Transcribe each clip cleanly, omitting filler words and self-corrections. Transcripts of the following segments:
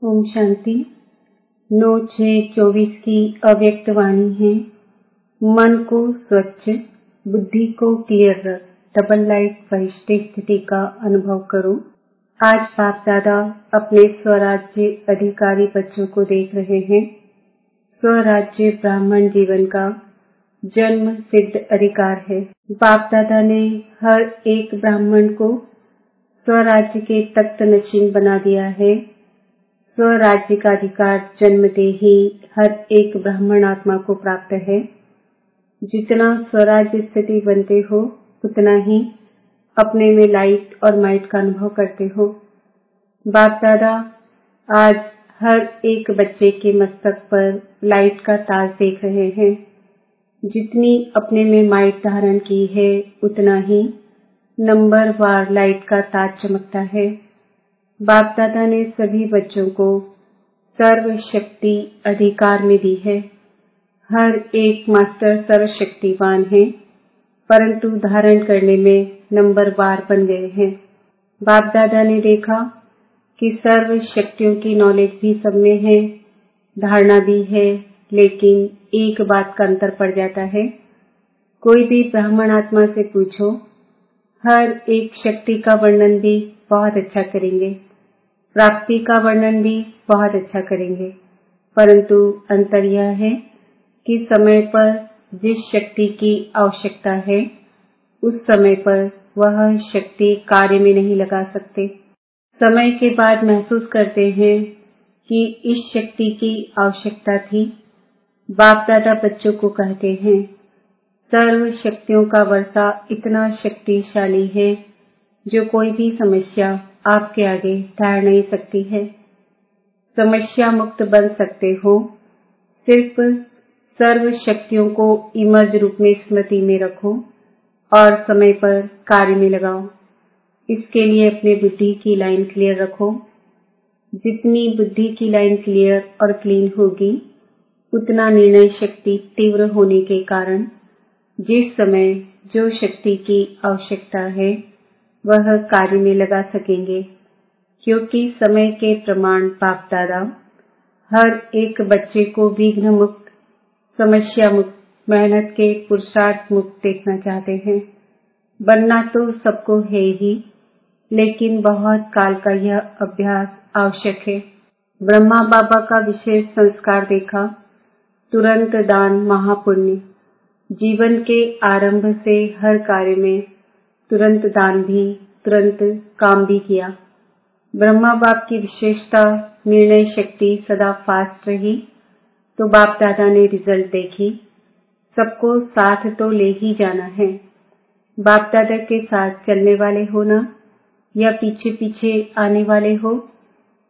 ओम शांति। 9/6/24 की अव्यक्त वाणी है। मन को स्वच्छ, बुद्धि को क्लियर रख, डबल लाइट वरिष्ठ स्थिति का अनुभव करो। आज बाप दादा अपने स्वराज्य अधिकारी बच्चों को देख रहे हैं। स्वराज्य ब्राह्मण जीवन का जन्म सिद्ध अधिकार है। बाप दादा ने हर एक ब्राह्मण को स्वराज्य के तख्त नशीन बना दिया है। स्वराज्य का अधिकार जन्मते ही हर एक ब्राह्मण आत्मा को प्राप्त है। जितना स्वराज्य स्थिति बनते हो उतना ही अपने में लाइट और माइट का अनुभव करते हो। बाप दादा आज हर एक बच्चे के मस्तक पर लाइट का ताज देख रहे हैं। जितनी अपने में माइट धारण की है उतना ही नंबर वार लाइट का ताज चमकता है। बाप दादा ने सभी बच्चों को सर्वशक्ति अधिकार में दी है। हर एक मास्टर सर्वशक्तिवान है, परंतु धारण करने में नंबर वार बन गए हैं। बाप दादा ने देखा कि सर्व शक्तियों की नॉलेज भी सब में है, धारणा भी है, लेकिन एक बात का अंतर पड़ जाता है। कोई भी ब्राह्मण आत्मा से पूछो, हर एक शक्ति का वर्णन भी बहुत अच्छा करेंगे, प्राप्ति का वर्णन भी बहुत अच्छा करेंगे, परंतु अंतर यह है कि समय पर जिस शक्ति की आवश्यकता है उस समय पर वह शक्ति कार्य में नहीं लगा सकते। समय के बाद महसूस करते हैं कि इस शक्ति की आवश्यकता थी। बाप दादा बच्चों को कहते हैं, सर्व शक्तियों का वर्षा इतना शक्तिशाली है जो कोई भी समस्या आपके आगे ठहर नहीं सकती है। समस्या मुक्त बन सकते हो, सिर्फ सर्व शक्तियों को इमर्ज रूप में स्मृति में रखो और समय पर कार्य में लगाओ। इसके लिए अपने बुद्धि की लाइन क्लियर रखो। जितनी बुद्धि की लाइन क्लियर और क्लीन होगी उतना निर्णय शक्ति तीव्र होने के कारण जिस समय जो शक्ति की आवश्यकता है वह कार्य में लगा सकेंगे, क्योंकि समय के प्रमाण बाप दादा हर एक बच्चे को विघ्न मुक्त, समस्या मुक्त, मेहनत के पुरुषार्थ मुक्त देखना चाहते हैं। बनना तो सबको है ही, लेकिन बहुत काल का यह अभ्यास आवश्यक है। ब्रह्मा बाबा का विशेष संस्कार देखा, तुरंत दान महापुण्य। जीवन के आरंभ से हर कार्य में तुरंत दान भी, तुरंत काम भी किया। ब्रह्मा बाप की विशेषता निर्णय शक्ति सदा फास्ट रही, तो बाप दादा ने रिजल्ट देखी। सबको साथ तो ले ही जाना है। बाप दादा के साथ चलने वाले हो ना, या पीछे पीछे आने वाले हो।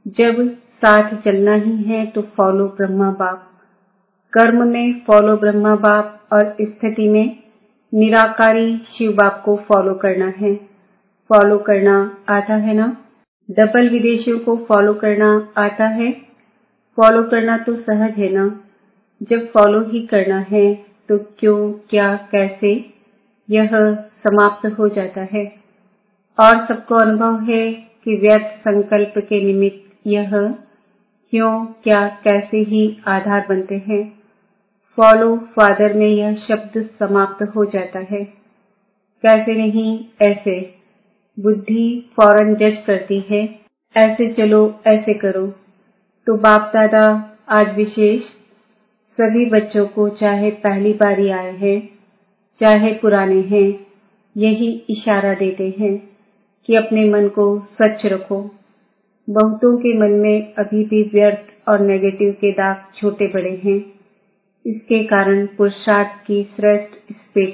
जब साथ चलना ही है तो फॉलो ब्रह्मा बाप। कर्म में फॉलो ब्रह्मा बाप और स्थिति में निराकारी शिव बाप को फॉलो करना है। फॉलो करना आता है ना? डबल विदेशियों को फॉलो करना आता है। फॉलो करना तो सहज है ना? जब फॉलो ही करना है तो क्यों, क्या, कैसे, यह समाप्त हो जाता है। और सबको अनुभव है कि व्यर्थ संकल्प के निमित्त यह क्यों, क्या, कैसे ही आधार बनते हैं। फॉलो फादर में यह शब्द समाप्त हो जाता है। कैसे नहीं, ऐसे। बुद्धि फौरन जज करती है, ऐसे चलो, ऐसे करो। तो बाप दादा आज विशेष सभी बच्चों को, चाहे पहली बारी आए हैं चाहे पुराने हैं, यही इशारा देते हैं कि अपने मन को स्वच्छ रखो। बहुतों के मन में अभी भी व्यर्थ और नेगेटिव के दाग छोटे बड़े हैं। इसके कारण पुरुषार्थ की श्रेष्ठ स्पीड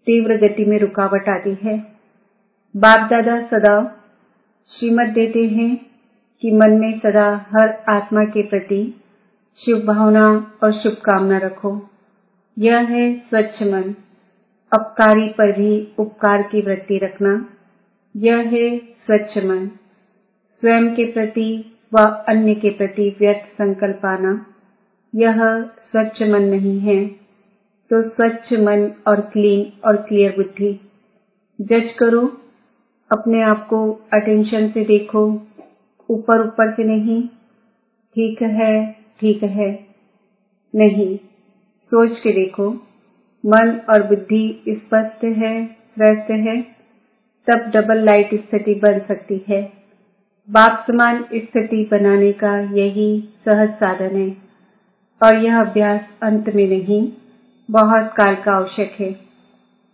तीव्र गति में रुकावट आती है। बाप दादा सदा श्रीमत देते हैं कि मन में सदा हर आत्मा के प्रति शुभ भावना और शुभकामना रखो। यह है स्वच्छ मन। अपकारी पर भी उपकार की वृत्ति रखना, यह है स्वच्छ मन। स्वयं के प्रति व अन्य के प्रति व्यर्थ संकल्प आना, यह स्वच्छ मन नहीं है। तो स्वच्छ मन और क्लीन और क्लियर बुद्धि। जज करो, अपने आप को अटेंशन से देखो, ऊपर ऊपर से नहीं। ठीक है, ठीक है। नहीं, सोच के देखो, मन और बुद्धि स्पष्ट है, स्वस्थ है, तब डबल लाइट स्थिति बन सकती है। बाप समान स्थिति बनाने का यही सहज साधन है और यह अभ्यास अंत में नहीं, बहुत काल का आवश्यक है।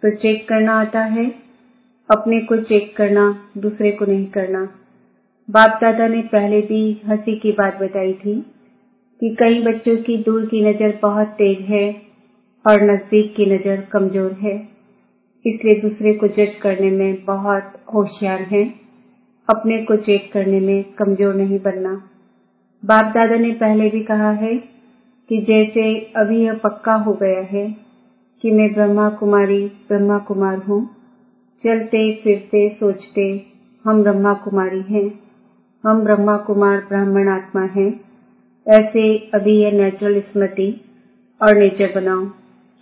तो चेक करना आता है, अपने को चेक करना, दूसरे को नहीं करना। बाप दादा ने पहले भी हंसी की बात बताई थी कि कई बच्चों की दूर की नजर बहुत तेज है और नजदीक की नजर कमजोर है, इसलिए दूसरे को जज करने में बहुत होशियार हैं, अपने को चेक करने में कमजोर नहीं बनना। बाप दादा ने पहले भी कहा है कि जैसे अभी यह पक्का हो गया है कि मैं ब्रह्मा कुमारी ब्रह्मा कुमार हूँ, चलते फिरते सोचते हम ब्रह्मा कुमारी हैं, हम ब्रह्मा कुमार ब्राह्मण आत्मा हैं, ऐसे अभी यह नेचुरल स्मृति और नेचर बनाओ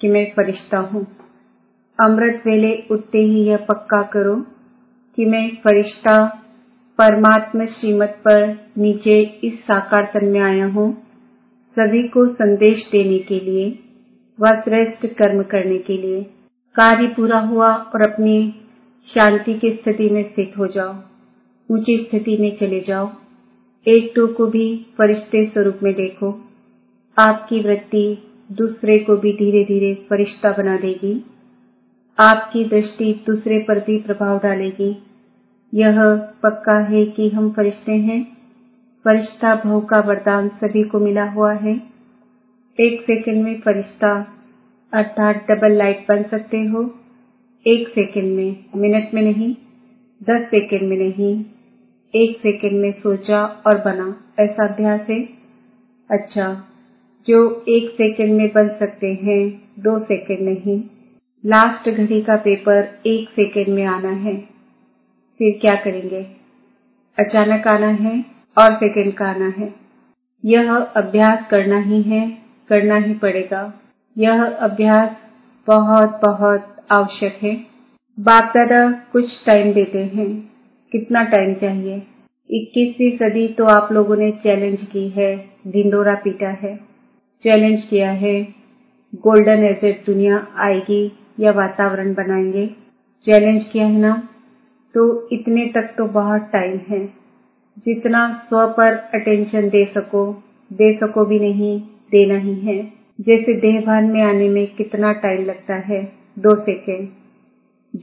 कि मैं फरिश्ता हूँ। अमृत वेले उठते ही यह पक्का करो कि मैं फरिश्ता परमात्मा श्रीमत पर नीचे इस साकार तन में आया हूँ, सभी को संदेश देने के लिए व श्रेष्ठ कर्म करने के लिए। कार्य पूरा हुआ और अपनी शांति की स्थिति में स्थित हो जाओ, ऊंची स्थिति में चले जाओ। एक तो को भी फरिश्ते स्वरूप में देखो। आपकी वृत्ति दूसरे को भी धीरे धीरे फरिश्ता बना देगी। आपकी दृष्टि दूसरे पर भी प्रभाव डालेगी। यह पक्का है कि हम फरिश्ते हैं। फरिश्ता भव का वरदान सभी को मिला हुआ है। एक सेकंड में फरिश्ता अर्थात डबल लाइट बन सकते हो। एक सेकंड में, मिनट में नहीं, 10 सेकंड में नहीं, एक सेकंड में सोचा और बना, ऐसा अभ्यास है। अच्छा, जो एक सेकंड में बन सकते हैं, 2 सेकंड नहीं, लास्ट घड़ी का पेपर 1 सेकंड में आना है, फिर क्या करेंगे? अचानक आना है और सेकंड का आना है। यह अभ्यास करना ही है, करना ही पड़ेगा। यह अभ्यास बहुत बहुत आवश्यक है। बाप दादा कुछ टाइम देते हैं। कितना टाइम चाहिए? 21वीं सदी तो आप लोगों ने चैलेंज की है, ढिंडोरा पीटा है, चैलेंज किया है, गोल्डन एजेड दुनिया आएगी या वातावरण बनाएंगे, चैलेंज किया है ना। तो इतने तक तो बहुत टाइम है। जितना स्व पर अटेंशन दे सको भी नहीं, देना ही है। जैसे देह भान में आने में कितना टाइम लगता है, 2 सेकेंड।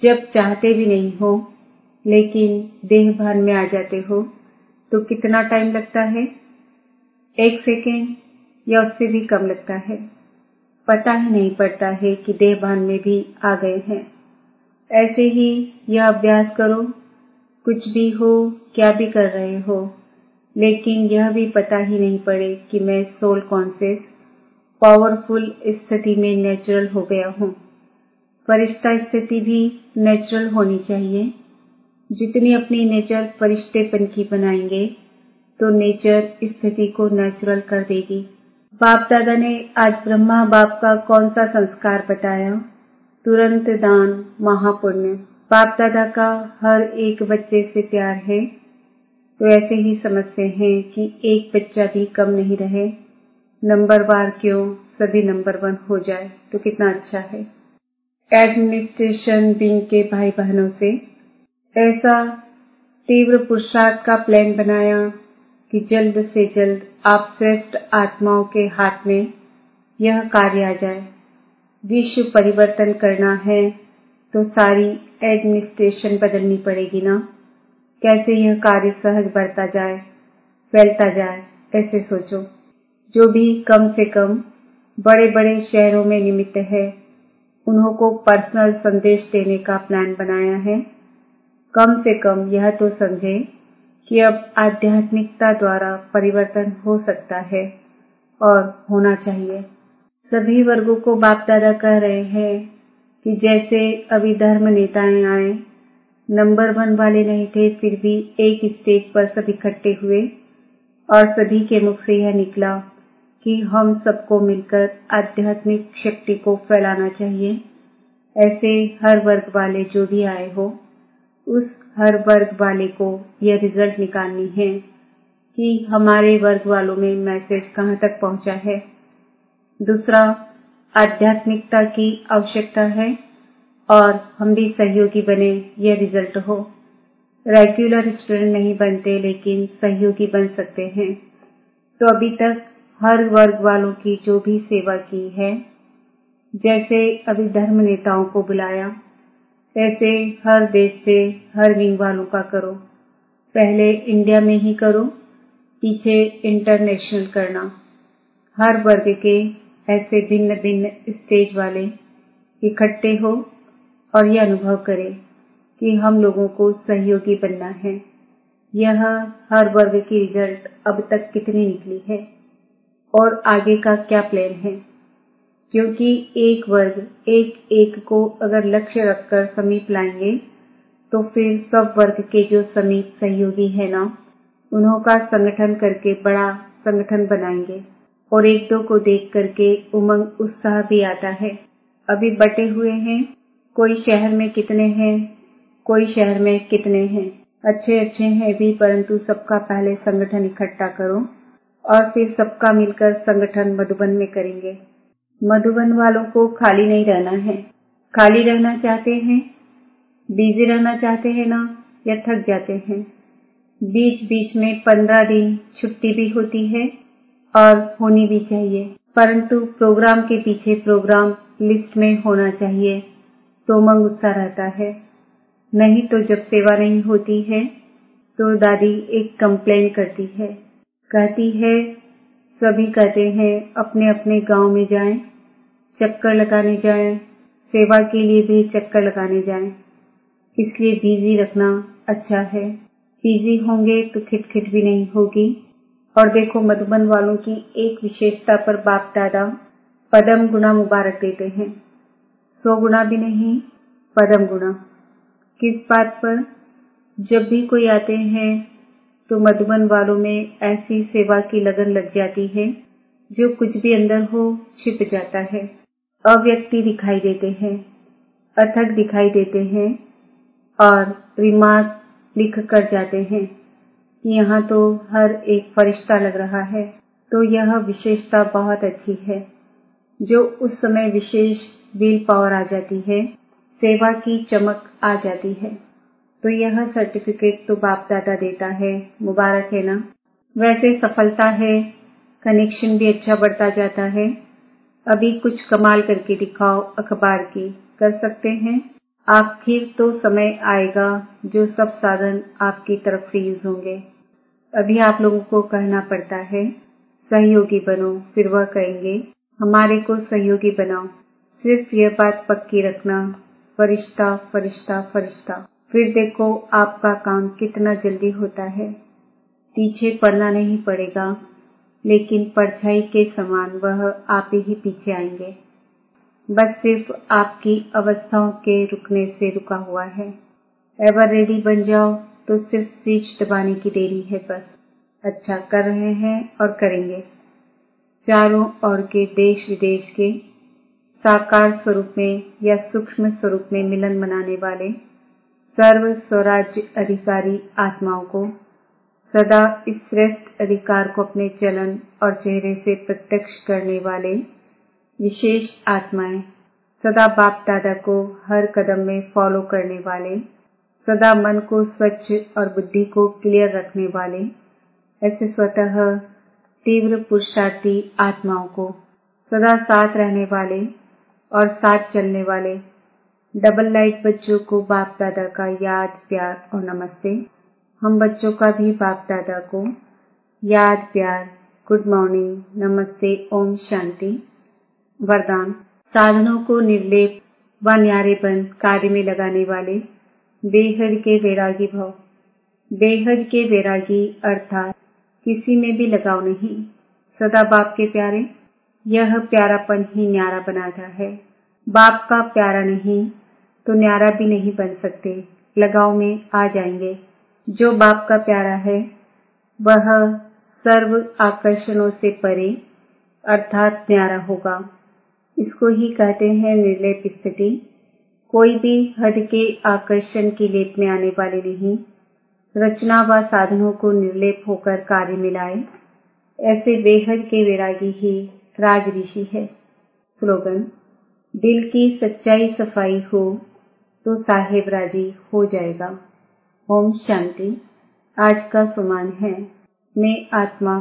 जब चाहते भी नहीं हो लेकिन देह भान में आ जाते हो तो कितना टाइम लगता है? 1 सेकेंड या उससे भी कम लगता है। पता ही नहीं पड़ता है कि देह भान में भी आ गए हैं। ऐसे ही यह अभ्यास करो, कुछ भी हो, क्या भी कर रहे हो, लेकिन यह भी पता ही नहीं पड़े कि मैं सोल कॉन्शियस पावरफुल स्थिति में नेचुरल हो गया हूँ। फरिश्ता स्थिति भी नेचुरल होनी चाहिए। जितनी अपनी नेचर फरिश्तेपन की बनाएंगे तो नेचर स्थिति को नेचुरल कर देगी। बाप दादा ने आज ब्रह्मा बाप का कौन सा संस्कार बताया? तुरंत दान, महापुण्य। बाप दादा का हर एक बच्चे से प्यार है, तो ऐसे ही समझते हैं कि एक बच्चा भी कम नहीं रहे। नंबरवार क्यों, सभी नंबर 1 हो जाए तो कितना अच्छा है। एडमिनिस्ट्रेशन विंग के भाई बहनों से ऐसा तीव्र पुरुषार्थ का प्लान बनाया कि जल्द से जल्द आप श्रेष्ठ आत्माओं के हाथ में यह कार्य आ जाए। विश्व परिवर्तन करना है तो सारी एडमिनिस्ट्रेशन बदलनी पड़ेगी ना। कैसे यह कार्य सहज बढ़ता जाए, फैलता जाए, ऐसे सोचो। जो भी कम से कम बड़े बड़े शहरों में निमित्त है, उन्हों को पर्सनल संदेश देने का प्लान बनाया है। कम से कम यह तो समझे कि अब आध्यात्मिकता द्वारा परिवर्तन हो सकता है और होना चाहिए। सभी वर्गों को बाप दादा कह रहे हैं कि जैसे अभी धर्म नेताएं आए, नंबर 1 वाले नहीं थे, फिर भी एक स्टेज पर सब इकट्ठे हुए और सभी के मुख से यह निकला कि हम सबको मिलकर आध्यात्मिक शक्ति को फैलाना चाहिए। ऐसे हर वर्ग वाले जो भी आए हो, उस हर वर्ग वाले को यह रिजल्ट निकालनी है कि हमारे वर्ग वालों में मैसेज कहाँ तक पहुंचा है। दूसरा, आध्यात्मिकता की आवश्यकता है और हम भी सहयोगी बने, यह रिजल्ट हो। रेगुलर स्टूडेंट नहीं बनते लेकिन सहयोगी बन सकते हैं। तो अभी तक हर वर्ग वालों की जो भी सेवा की है, जैसे अभी धर्म नेताओं को बुलाया, ऐसे हर देश से हर विंग वालों का करो। पहले इंडिया में ही करो, पीछे इंटरनेशनल करना। हर वर्ग के ऐसे भिन्न भिन्न स्टेज वाले इकट्ठे हो और यह अनुभव करें कि हम लोगों को सहयोगी बनना है। यह हर वर्ग की रिजल्ट अब तक कितनी निकली है और आगे का क्या प्लान है, क्योंकि एक वर्ग एक एक को अगर लक्ष्य रखकर समीप लाएंगे तो फिर सब वर्ग के जो समीप सहयोगी है ना, उन्हों का संगठन करके बड़ा संगठन बनाएंगे और एक दो को देख करके उमंग उत्साह भी आता है। अभी बटे हुए हैं, कोई शहर में कितने हैं, कोई शहर में कितने हैं, अच्छे अच्छे हैं भी, परंतु सबका पहले संगठन इकट्ठा करो और फिर सबका मिलकर संगठन मधुबन में करेंगे। मधुबन वालों को खाली नहीं रहना है। खाली रहना चाहते हैं, बिजी रहना चाहते हैं ना, या थक जाते हैं। बीच बीच में 15 दिन छुट्टी भी होती है और होनी भी चाहिए, परंतु प्रोग्राम के पीछे प्रोग्राम लिस्ट में होना चाहिए तो उमंग उत्साह रहता है। नहीं तो जब सेवा नहीं होती है तो दादी एक कंप्लेन करती है, कहती है सभी कहते हैं अपने अपने गांव में जाएं, चक्कर लगाने जाएं, सेवा के लिए भी चक्कर लगाने जाएं। इसलिए बिजी रखना अच्छा है। बिजी होंगे तो खिटखिट भी नहीं होगी। और देखो, मधुबन वालों की एक विशेषता पर बाप दादा पदम गुना मुबारक देते हैं। 100 गुना भी नहीं, पदम गुना। किस बात पर? जब भी कोई आते हैं तो मधुबन वालों में ऐसी सेवा की लगन लग जाती है, जो कुछ भी अंदर हो छिप जाता है। अव्यक्ति दिखाई देते हैं, अथक दिखाई देते हैं और रिमार्क लिख कर जाते हैं कि यहाँ तो हर एक फरिश्ता लग रहा है। तो यह विशेषता बहुत अच्छी है, जो उस समय विशेष विल पावर आ जाती है, सेवा की चमक आ जाती है। तो यह सर्टिफिकेट तो बाप दादा देता है, मुबारक है ना। वैसे सफलता है, कनेक्शन भी अच्छा बढ़ता जाता है। अभी कुछ कमाल करके दिखाओ अखबार की, कर सकते हैं। आखिर तो समय आएगा जो सब साधन आपकी तरफ से यूज होंगे। अभी आप लोगों को कहना पड़ता है सहयोगी बनो, फिर वह कहेंगे हमारे को सहयोगी बनाओ। सिर्फ यह बात पक्की रखना, फरिश्ता फरिश्ता फरिश्ता। फिर देखो आपका काम कितना जल्दी होता है। पीछे पड़ना नहीं पड़ेगा, लेकिन परछाई के समान वह आप ही पीछे आएंगे। बस सिर्फ आपकी अवस्थाओं के रुकने से रुका हुआ है। एवर रेडी बन जाओ तो सिर्फ स्विच दबाने की देरी है बस। अच्छा कर रहे हैं और करेंगे। चारों ओर के देश विदेश के साकार स्वरूप में या सूक्ष्म स्वरूप में मिलन मनाने वाले सर्व स्वराज्य अधिकारी आत्माओं को सदा इस श्रेष्ठ अधिकार को अपने चलन और चेहरे से प्रत्यक्ष करने वाले विशेष आत्माएं, सदा बाप दादा को हर कदम में फॉलो करने वाले, सदा मन को स्वच्छ और बुद्धि को क्लियर रखने वाले, ऐसे स्वतः तीव्र पुरुषार्थी आत्माओं को, सदा साथ रहने वाले और साथ चलने वाले डबल लाइट बच्चों को बाप दादा का याद, प्यार और नमस्ते। हम बच्चों का भी बाप दादा को याद, प्यार, गुड मॉर्निंग, नमस्ते, ओम शांति। वरदान: साधनों को निर्लेप व न्यारेपन कार्य में लगाने वाले बेहद के वैरागी भव। बेहद के वैरागी अर्थात किसी में भी लगाव नहीं, सदा बाप के प्यारे। यह प्यारापन ही न्यारा बनाता है। बाप का प्यारा नहीं तो न्यारा भी नहीं बन सकते, लगाव में आ जाएंगे। जो बाप का प्यारा है वह सर्व आकर्षणों से परे अर्थात न्यारा होगा। इसको ही कहते हैं निर्लेप स्थिति। कोई भी हद के आकर्षण की लेप में आने वाले नहीं, रचना व साधनों को निर्लेप होकर कार्य मिलाए, ऐसे बेहद के वैरागी ही राज ऋषि है। स्लोगन: दिल की सच्चाई सफाई हो तो साहेब राजी हो जाएगा। ओम शांति। आज का सुमान है, मैं आत्मा